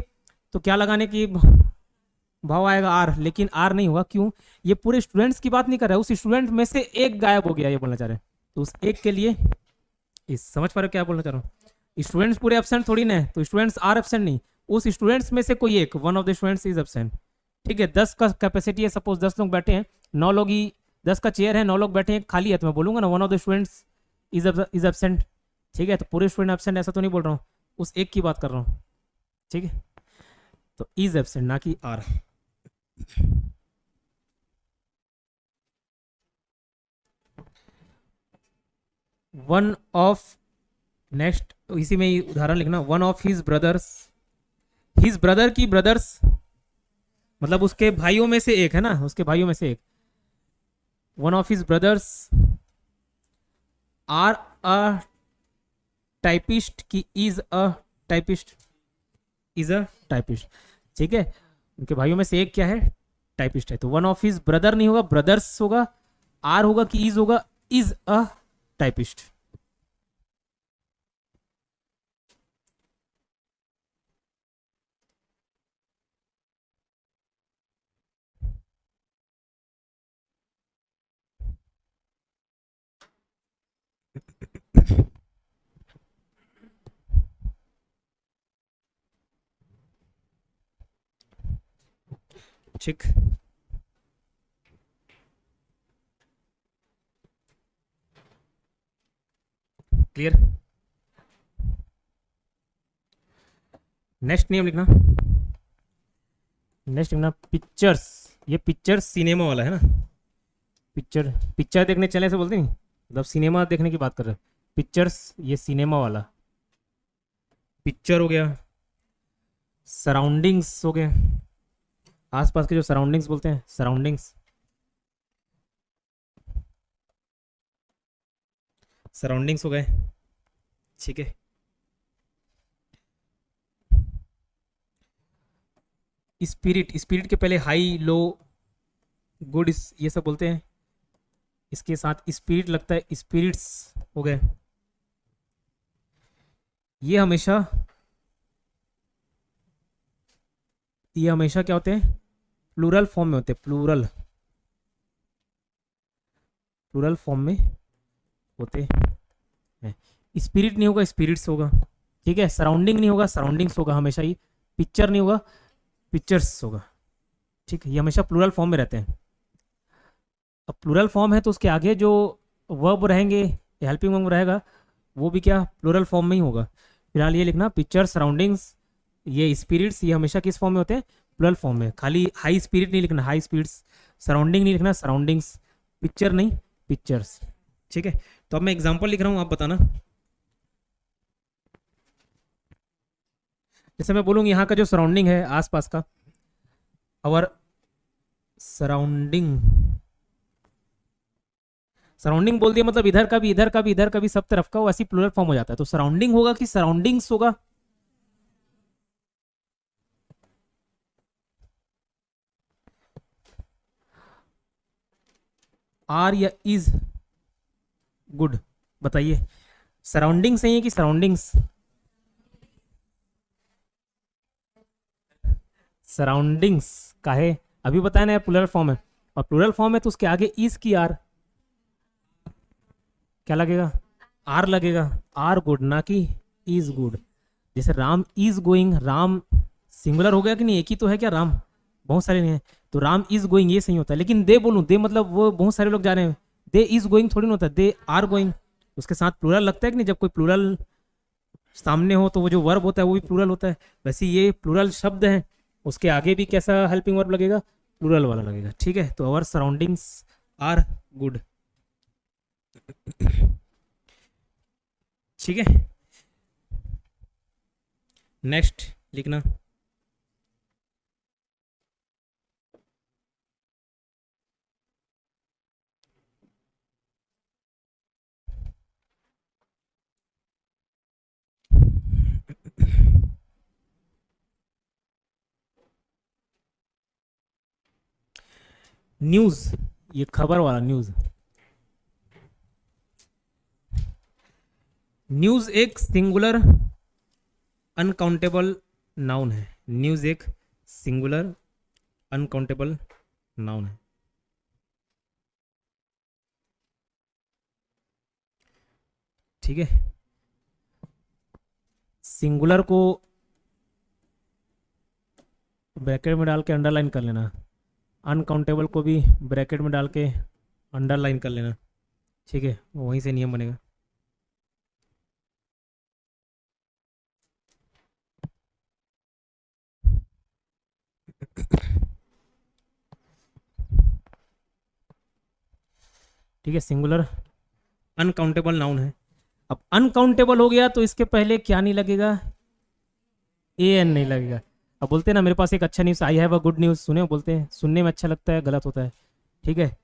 तो क्या लगाने की भाव आएगा, आर, लेकिन आर नहीं होगा, क्यों, ये पूरे स्टूडेंट्स की बात नहीं कर रहा है, उस स्टूडेंट में से एक गायब हो गया, ये बोलना चाह रहे हैं, तो उस एक के लिए इस, समझ पा रहे हो क्या बोलना चाह रहा हूँ, स्टूडेंट्स पूरे एब्सेंट थोड़ी ना है, तो स्टूडेंट्स आर एब्सेंट नहीं, उस स्टूडेंट्स में से कोई एक, one of the students is absent, ठीक है। 10 का कैपेसिटी है, सपोज 10 लोग बैठे हैं, 9 लोग ही, 10 का चेयर है, 9 लोग बैठे हैं, खाली है, तो मैं बोलूंगा ना one of the students is absent, ठीक है। तो पूरे स्टूडेंट एब्सेंट ऐसा तो नहीं बोल रहा हूँ, उस एक की बात कर रहा हूँ, ठीक है। तो इज एब्सेंट ना कि आर। वन ऑफ, नेक्स्ट इसी में ही उदाहरण लिखना, वन ऑफ हिज ब्रदर की ब्रदर्स, मतलब उसके भाइयों में से एक है ना, उसके भाइयों में से एक, one of his brothers are a typist की इज अ टाइपिस्ट, ठीक है। उनके भाइयों में से एक क्या है, टाइपिस्ट है, तो वन ऑफ हिज ब्रदर नहीं होगा, ब्रदर्स होगा, आर होगा कि इज होगा, इज अ टाइपिस्ट। ठीक, क्लियर। नेक्स्ट नियम लिखना, पिक्चर्स, ये पिक्चर्स सिनेमा वाला है ना, पिक्चर देखने चले से बोलते नहीं, मतलब सिनेमा देखने की बात कर रहे हैं, पिक्चर्स ये सिनेमा वाला, पिक्चर हो गया, सराउंडिंग्स हो गए, आसपास के जो सराउंडिंग्स बोलते हैं, सराउंडिंग्स हो गए, ठीक है। स्पिरिट के पहले हाई, लो, गुड, ये सब बोलते हैं, इसके साथ स्पिरिट लगता है, स्पिरिट्स हो गए, ये हमेशा क्या होते हैं, प्लूरल फॉर्म में होते हैं, प्लूरल फॉर्म में होते हैं। स्पिरिट नहीं होगा, स्पिरिट्स होगा, ठीक है। सराउंडिंग नहीं होगा, सराउंडिंग्स होगा हमेशा ही, पिक्चर नहीं होगा, पिक्चर्स होगा, ठीक है। ये हमेशा प्लूरल फॉर्म में रहते हैं। अब प्लूरल फॉर्म है तो उसके आगे जो वर्ब रहेंगे, हेल्पिंग वर्ब रहेगा, वो भी क्या प्लूरल फॉर्म में ही होगा। फिलहाल ये लिखना, पिक्चर, सराउंडिंग्स, ये स्पिरिट्स, ये हमेशा किस फॉर्म में होते हैं, प्लूरल फॉर्म में। खाली हाई स्पिरिट नहीं लिखना, हाई स्पिरिट्स, सराउंडिंग नहीं लिखना, सराउंडिंग्स, पिक्चर नहीं, पिक्चर्स, ठीक है। तो अब मैं एग्जांपल लिख रहा हूं, आप बताना। जैसे मैं बोलूंगी यहाँ का जो सराउंडिंग है, आसपास का, और सराउंडिंग बोल दिया मतलब इधर का भी, इधर का भी, इधर का भी, सब तरफ का, वो ऐसी प्लूरल फॉर्म हो जाता है। तो सराउंडिंग होगा कि सराउंडिंग्स होगा, आर या इज गुड, बताइए। सराउंडिंग सही है कि सराउंडिंग्स, सराउंडिंग्स का है, अभी बताया ना प्लूरल फॉर्म है, और प्लूरल फॉर्म है तो उसके आगे इज की आर क्या लगेगा, आर लगेगा, आर गुड ना कि इज गुड। जैसे Ram is going, Ram singular हो गया कि नहीं, एक ही तो है क्या राम, बहुत सारे नहीं है, तो राम इज गोइंग ये सही होता है। लेकिन दे बोलूं, दे मतलब वो बहुत सारे लोग जा रहे हैं, दे इज गोइंग थोड़ी ना होता है, दे आर गोइंग। उसके साथ प्लूरल लगता है कि नहीं, जब कोई प्लूरल सामने हो तो वो जो वर्ब होता है वो भी प्लूरल होता है। वैसे ये प्लूरल शब्द है, उसके आगे भी कैसा हेल्पिंग वर्ब लगेगा, प्लूरल वाला लगेगा। ठीक है, तो आवर सराउंडिंग्स आर गुड। ठीक है, नेक्स्ट लिखना। न्यूज, ये खबर वाला न्यूज। न्यूज एक सिंगुलर अनकाउंटेबल नाउन है। न्यूज एक सिंगुलर अनकाउंटेबल नाउन है। ठीक है, सिंगुलर को ब्रैकेट में डाल के अंडरलाइन कर लेना, अनकाउंटेबल को भी ब्रैकेट में डाल के अंडरलाइन कर लेना। ठीक है, वहीं से नियम बनेगा। ठीक है, सिंगुलर अनकाउंटेबल नाउन है। अब अनकाउंटेबल हो गया तो इसके पहले क्या नहीं लगेगा, ए एन नहीं लगेगा। अब बोलते हैं ना, मेरे पास एक अच्छा news, I have a good news, सुने बोलते हैं, सुनने में अच्छा लगता है, गलत होता है। ठीक है,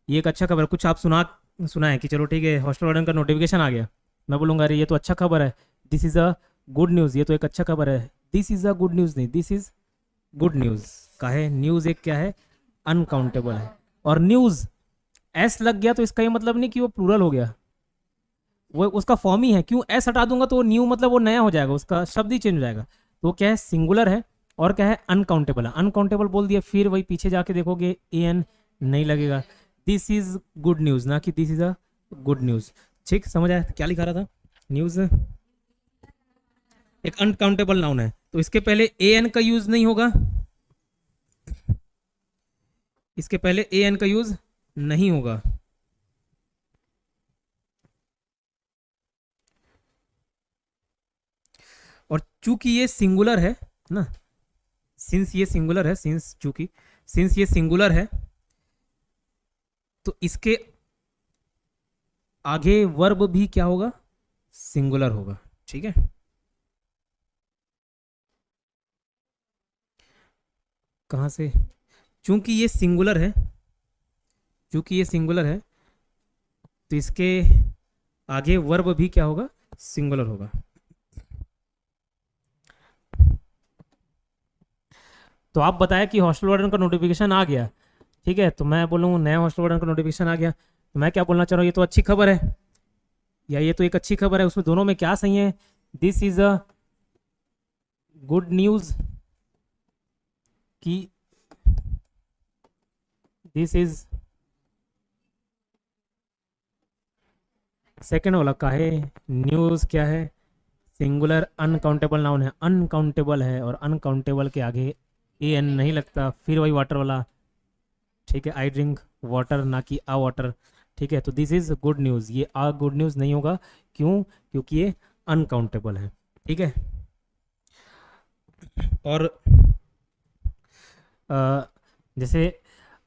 ये एक अच्छा खबर, कुछ आप सुना है कि चलो ठीक है हॉस्टल वार्डन का नोटिफिकेशन आ गया, मैं बोलूँगा अरे ये तो अच्छा खबर है, this is a good news, ये तो एक अच्छा खबर है। This is a good news नहीं, दिस इज़ गुड न्यूज़ का है। न्यूज़ एक क्या है, अनकाउंटेबल है। और न्यूज़ एस लग गया तो इसका ये मतलब नहीं कि वो प्लूरल हो गया, वो उसका फॉर्म ही है। क्यों एस हटा दूंगा तो वो न्यू मतलब वो नया हो जाएगा, उसका शब्द ही चेंज हो जाएगा। तो वो क्या है, सिंगुलर है और क्या है, अनकाउंटेबल है। अनकाउंटेबल बोल दिया, फिर वही पीछे जाके देखोगे ए एन नहीं लगेगा। दिस इज गुड न्यूज़, ना कि this is a good news. ठीक, समझ आया क्या लिखा रहा था। न्यूज़ एक अनकाउंटेबल नाउन है, तो इसके पहले ए एन का यूज नहीं होगा, इसके पहले ए एन का यूज नहीं होगा। और चूंकि ये सिंगुलर है ना, सिंस ये सिंगुलर है, सिंस ये सिंगुलर है, तो इसके आगे वर्ब भी क्या होगा, सिंगुलर होगा। ठीक है, कहां से, चूंकि ये सिंगुलर है, चूंकि ये सिंगुलर है तो इसके आगे वर्ब भी क्या होगा, सिंगुलर होगा। तो आप बताया कि हॉस्टल वार्डन का नोटिफिकेशन आ गया, ठीक है, तो मैं बोलूँ नया हॉस्टल वार्डन का नोटिफिकेशन आ गया, तो मैं क्या बोलना चाह रहा हूँ, ये तो अच्छी खबर है, या ये तो एक अच्छी खबर है। उसमें दोनों में क्या सही है, this is a good news कि दिस इज, सेकेंड वाला का है, न्यूज क्या है, सिंगुलर अनकाउंटेबल नाउन है, अनकाउंटेबल है, और अनकाउंटेबल के आगे ए एन नहीं लगता, फिर वही वाटर वाला। ठीक है, आई ड्रिंक वाटर, ना कि आ वाटर। ठीक है, तो दिस इज गुड न्यूज़, ये आ गुड न्यूज़ नहीं होगा, क्यों, क्योंकि ये अनकाउंटेबल है। ठीक है, और जैसे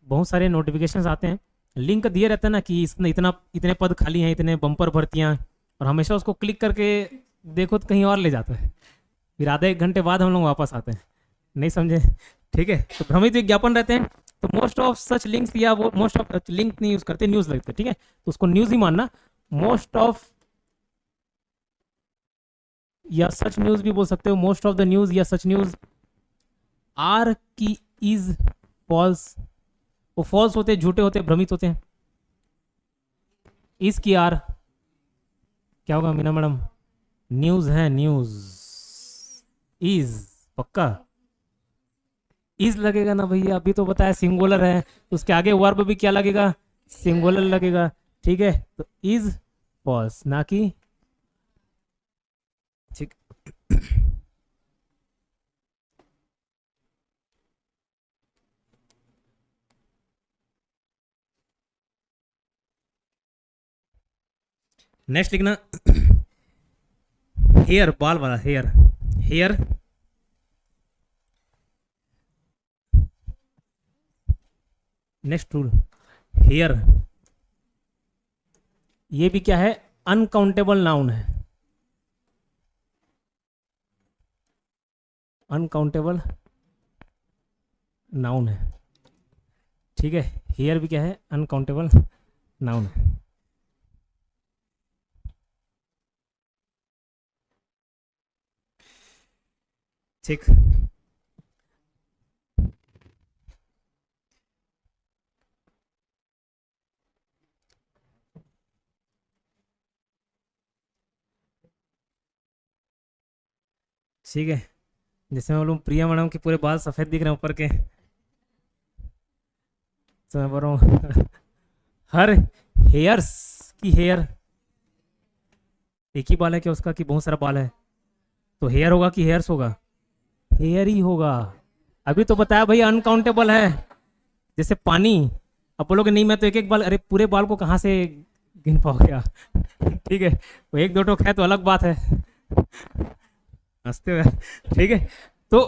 बहुत सारे नोटिफिकेशंस आते हैं, लिंक दिए रहता है ना कि इसमें इतना इतने पद खाली हैं, इतने बम्पर भर्तियाँ, और हमेशा उसको क्लिक करके देखो तो कहीं और ले जाता है, फिर आधे एक घंटे बाद हम लोग वापस आते हैं, नहीं समझे। ठीक है, तो भ्रमित विज्ञापन रहते हैं, तो मोस्ट ऑफ सच लिंक्स, या वो मोस्ट ऑफ लिंक नहीं यूज करते, न्यूज लगते हैं। ठीक है, तो उसको न्यूज ही मानना। मोस्ट ऑफ या सच न्यूज भी बोल सकते हो, मोस्ट ऑफ द न्यूज या सच न्यूज आर की इज फॉल्स, वो फॉल्स होते हैं, झूठे होते हैं, भ्रमित होते हैं। इस की आर क्या होगा मीना मैडम, न्यूज है, न्यूज इज पक्का इज लगेगा ना भैया, अभी तो बताया सिंगुलर है, तो उसके आगे वर्ब भी क्या लगेगा, सिंगुलर लगेगा। ठीक है, तो इज फॉल्स, ना कि, ठीक। नेक्स्ट लिखना हेयर, बाल वाला hair, hair next rule, hair ये भी क्या है, अनकाउंटेबल नाउन है, अनकाउंटेबल नाउन है, ठीक है। हेयर भी क्या है, अनकाउंटेबल नाउन है। ठीक, ठीक है। जैसे मैं बोलूँ प्रिया मैडम के पूरे बाल सफ़ेद दिख रहे हैं ऊपर के, तो मैं बोल रहा हूँ हर हेयर्स की हेयर एक ही बाल है क्या उसका, कि बहुत सारा बाल है, तो हेयर होगा कि हेयर्स होगा, हेयर ही होगा। अभी तो बताया भाई अनकाउंटेबल है, जैसे पानी, अब बोलोगे नहीं मैं तो एक एक बाल, अरे पूरे बाल को कहाँ से गिन पाओगे आप ठीक है, वो एक दो टोक है तो अलग बात है, हंसते हुए, ठीक है। तो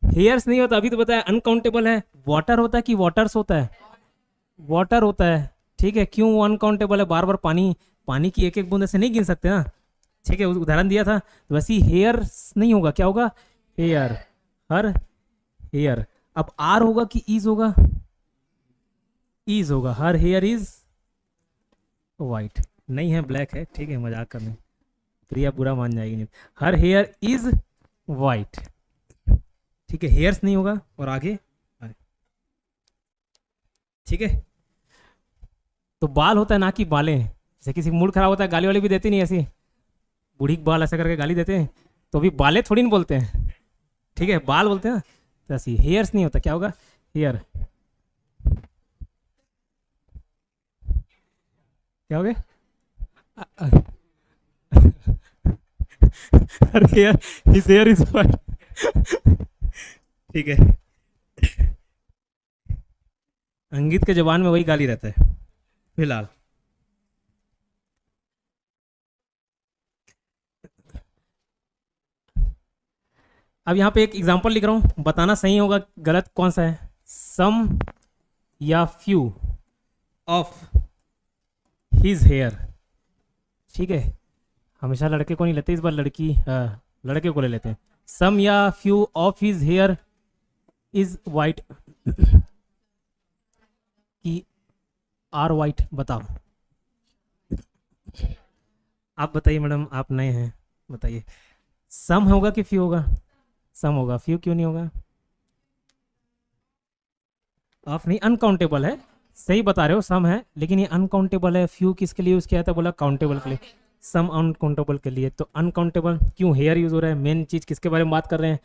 हेयर्स नहीं होता, अभी तो बताया अनकाउंटेबल है। वाटर होता है कि वाटर्स होता है, वाटर होता है, ठीक है। क्यों अनकाउंटेबल है, बार बार पानी, पानी की एक एक बूंद ऐसे नहीं गिन सकते ना, ठीक है, उदाहरण दिया था। तो वैसे ही हेयर्स नहीं होगा, क्या होगा, हेयर, हर हेयर। अब आर होगा कि ईज होगा, ईज होगा, हर हेयर इज वाइट, नहीं है ब्लैक है, ठीक है, मजाक करने, प्रिया बुरा मान जाएगी नहीं। हर हेयर इज वाइट, ठीक है, हेयर्स नहीं होगा, और आगे, ठीक है। तो बाल होता है ना कि बालें, जैसे किसी का मूड खराब होता है गाली वाली भी देती नहीं ऐसी, बूढ़ी बाल ऐसा करके गाली देते हैं, तो अभी बालें थोड़ी ना बोलते हैं, ठीक है, बाल बोलते हैं ना, तो ऐसी हेयर्स नहीं होता, क्या होगा, हेयर, क्या हो गया, hair, his hair is white, ठीक है। अंकित के जबान में वही गाली रहता है फिलहाल। अब यहाँ पे एक एग्जांपल लिख रहा हूँ, बताना सही होगा गलत कौन सा है, सम या फ्यू ऑफ हिज हेयर, ठीक है, हमेशा लड़के को नहीं लेते, इस बार लड़की लड़के को ले लेते हैं। सम या few of his hair is white की आर वाइट, बताओ। आप बताइए मैडम, आप नए हैं, बताइए सम होगा कि फ्यू होगा, सम होगा, फ्यू क्यों नहीं होगा, ऑफ नहीं, अनकाउंटेबल है, सही बता रहे हो, सम है लेकिन ये अनकाउंटेबल है। फ्यू किसके लिए यूज किया था, बोला काउंटेबल के लिए, सम अनकाउंटेबल के लिए। तो अनकाउंटेबल क्यों, हेयर यूज हो रहा है, मेन चीज किसके बारे में बात कर रहे हैं,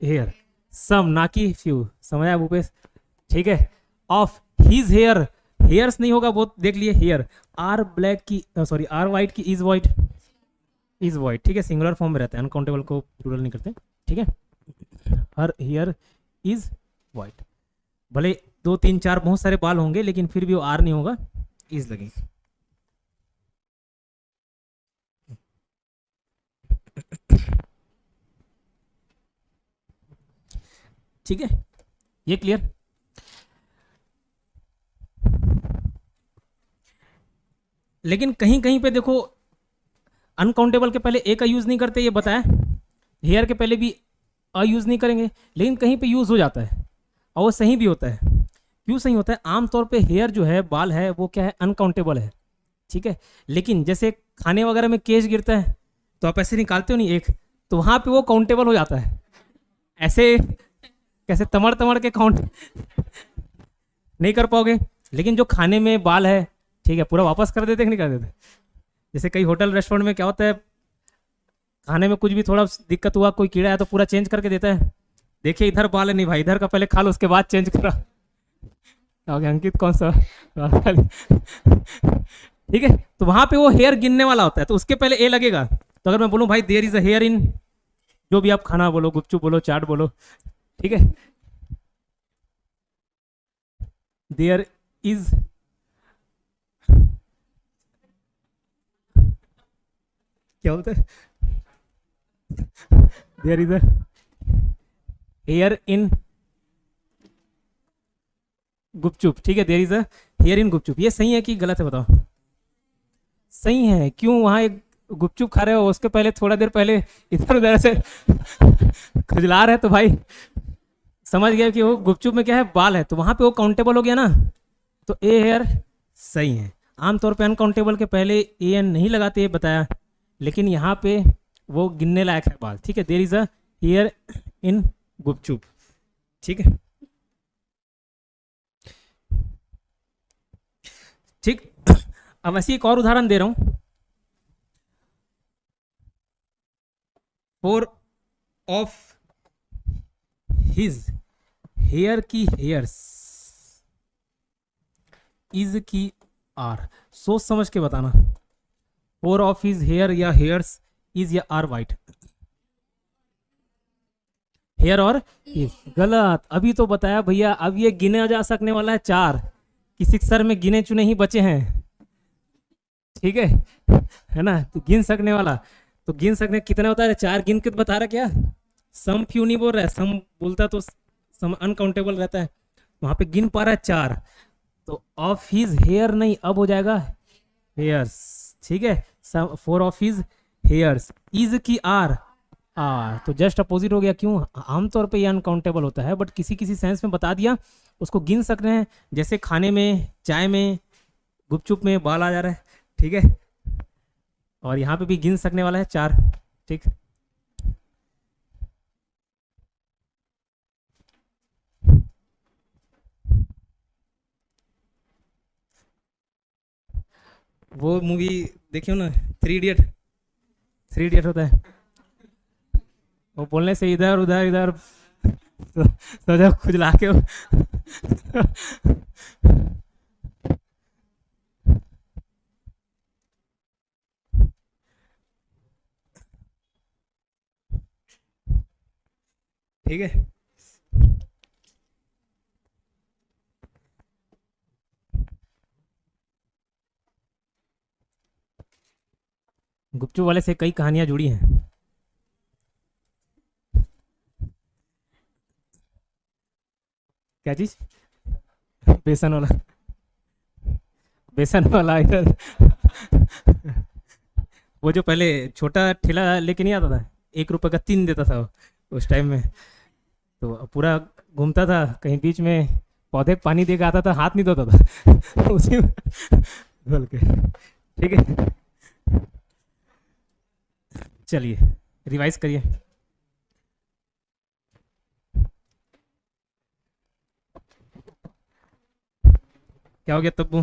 हेयर, सम ना कि फ्यू, समझ भूपेश, ठीक है। ऑफ हिज हेयर, हेयर्स नहीं होगा, वो देख लिए, हेयर, आर ब्लैक की, सॉरी आर वाइट की इज वाइट, इज वाइट, ठीक है, सिंगुलर फॉर्म में रहता है, अनकाउंटेबल को प्लूरल नहीं करते, ठीक है। हर हेयर इज वाइट, भले 2 3 4 बहुत सारे बाल होंगे लेकिन फिर भी वो आर नहीं होगा, इज लगेगी। ठीक है, ये क्लियर। लेकिन कहीं कहीं पे देखो अनकाउंटेबल के पहले ए का यूज नहीं करते, ये बताया, हेयर के पहले भी अ यूज नहीं करेंगे, लेकिन कहीं पे यूज हो जाता है और वो सही भी होता है। क्यों सही होता है, आमतौर पे हेयर जो है, बाल है, वो क्या है, अनकाउंटेबल है, ठीक है। लेकिन जैसे खाने वगैरह में केश गिरता है तो आप ऐसे निकालते हो नहीं एक, तो वहां पे वो काउंटेबल हो जाता है, ऐसे कैसे तमड़ तमड़ के काउंट नहीं कर पाओगे। लेकिन जो खाने में बाल है, ठीक है, पूरा वापस कर देते कि नहीं कर देते। जैसे कई होटल रेस्टोरेंट में क्या होता है, खाने में कुछ भी थोड़ा दिक्कत हुआ, कोई कीड़ा है तो पूरा चेंज करके देता है, देखिए इधर बाल है, नहीं भाई इधर का पहले खा लो उसके बाद चेंज करा। अंकित कौन सा ठीक है, तो वहां पे वो हेयर गिनने वाला होता है, तो उसके पहले ए लगेगा। तो अगर मैं बोलूं भाई there is a hair in, जो भी आप खाना बोलो, गुपचुप बोलो, चाट बोलो, ठीक है, देयर इज क्या बोलते हैं, there is a hair in gupchup, ठीक है, there is a hair in gupchup. ये सही है कि गलत है बताओ? सही है। क्यों? वहां एक गुपचुप खा रहे हो, उसके पहले थोड़ा देर पहले इधर उधर से खुजला रहे, तो भाई समझ गया कि वो गुपचुप में क्या है, बाल है, तो वहां पे वो काउंटेबल हो गया ना, तो ए हेयर सही है। आमतौर पे अनकाउंटेबल के पहले ए एन नहीं लगाते, ये बताया, लेकिन यहाँ पे वो गिनने लायक है बाल, ठीक है। There is a hair in gupchup, ठीक है, ठीक। अब ऐसे एक और उदाहरण दे रहा हूं। फोर ऑफ हिज हेयर की हेयर्स इज की आर, सोच समझ के बताना। फोर ऑफ हिज हेयर या हेयर्स इज या आर वाइट, हेयर और इज गलत। अभी तो बताया भैया, अब ये गिना जा सकने वाला है 4, किसी सर में गिने चुने ही बचे हैं, ठीक है ना, तो गिन सकने वाला, तो गिन सकने कितना होता है, 4 गिन के बता रहा क्या, सम क्यों नहीं बोल रहा है, सम बोलता तो सम अनकाउंटेबल रहता है, वहां पे गिन पा रहा है 4, तो ऑफ हिज हेयर नहीं, अब हो जाएगा हेयर्स, ठीक है। Four of his hairs is की आर, आर तो जस्ट अपोजिट हो गया। क्यों? आमतौर पे ये अनकाउंटेबल होता है, बट किसी किसी सेंस में बता दिया, उसको गिन सक रहे हैं, जैसे खाने में, चाय में, गुपचुप में बाल आ जा रहा है, ठीक है, और यहाँ पे भी गिन सकने वाला है 4, ठीक। वो मूवी देखियो ना, 3 इडियट, 3 इडियट होता है, वो बोलने से इधर उधर इधर तो जब खुजला के ठीक है। गुपचुप वाले से कई कहानियां जुड़ी हैं। क्या चीज? बेसन वाला, बेसन वाला इधर वो जो पहले छोटा ठेला लेके नहीं आता था, 1 रुपए का 3 देता था उस टाइम में, तो पूरा घूमता था, कहीं बीच में पौधे को पानी दे के आता था, हाथ नहीं धोता था उसी में घोल के, ठीक है। चलिए रिवाइज करिए। क्या हो गया तब्बू?